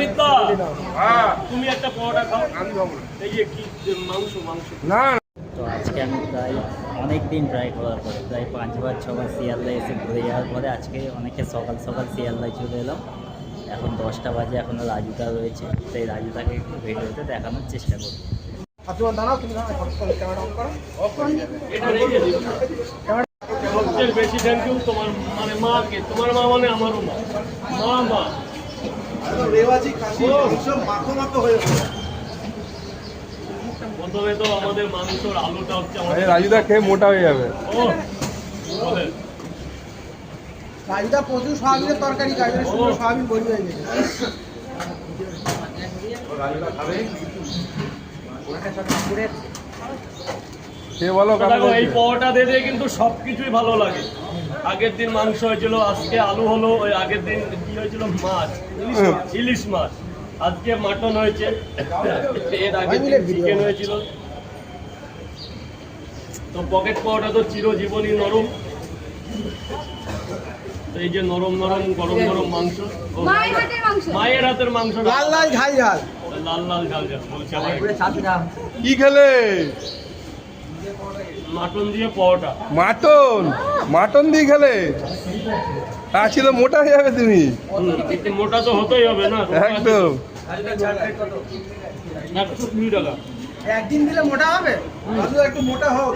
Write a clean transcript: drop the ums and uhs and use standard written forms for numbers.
অমিতদা, তুমি একটা পরোটা খাও, আমি খাবো না। এই যে কি মাংস মাংস না। তো আজকে আমি প্রায় অনেক দিন ট্রাই করার পরে প্রায় 5বার 6বার শিয়ালদায় এসে ঘুরে যাওয়ার পরে আজকে অনেকে সকাল সকাল শিয়ালদায় চলে এলাম। এখন 10টা বাজে, এখনও রাজুদা রয়েছে, সেই রাজুদাকে একটু ভিডিওতে দেখানোর চেষ্টা করবো। সবচেয়ে বেশি থ্যাংক ইউ তোমার মানে মাকে। তোমার মা মানে আমারও মা। মা মা প্রথমে তো আমাদের মাংসর আলুটা হচ্ছে আমাদের রাজুদা খেয়ে মোটা হয়ে যাবে। ও বলে রাজুদা প্রচুর সয়াবিনের তরকারি খায়, সয়াবিন বড়ি হয়ে গেছে। সে বলো দেখো এই পরোটা দিয়ে কিন্তু সবকিছুই ভালো লাগে। আগের দিন মাংস হয়েছিল, আজকে আলু হলো, ওই আগের দিন কি হয়েছিল মাছ, ইলিশ মাছ, আজকে মাটন হয়েছে, এর আগের দিন চিকেন হয়েছিল। তো পকেট পরোটা তো চিরজীবনই নরম। তো এই যে নরম নরম গরম গরম মাংস, মায়ের হাতের মাংস, লাল লাল ঝাল ঝাল, লাল লাল ঝাল ঝাল বলছে আমার। কি খেলে? মাটন দিয়ে পরোটা। মাটন? মাটন দিয়ে খেলে? তা ছিল মোটা হয়ে যাবে তুমি। একটু মোটা তো হতেই হবে না। একদম। 120 টাকা। একদিন দিলে মোটা হবে, একটু মোটা হোক।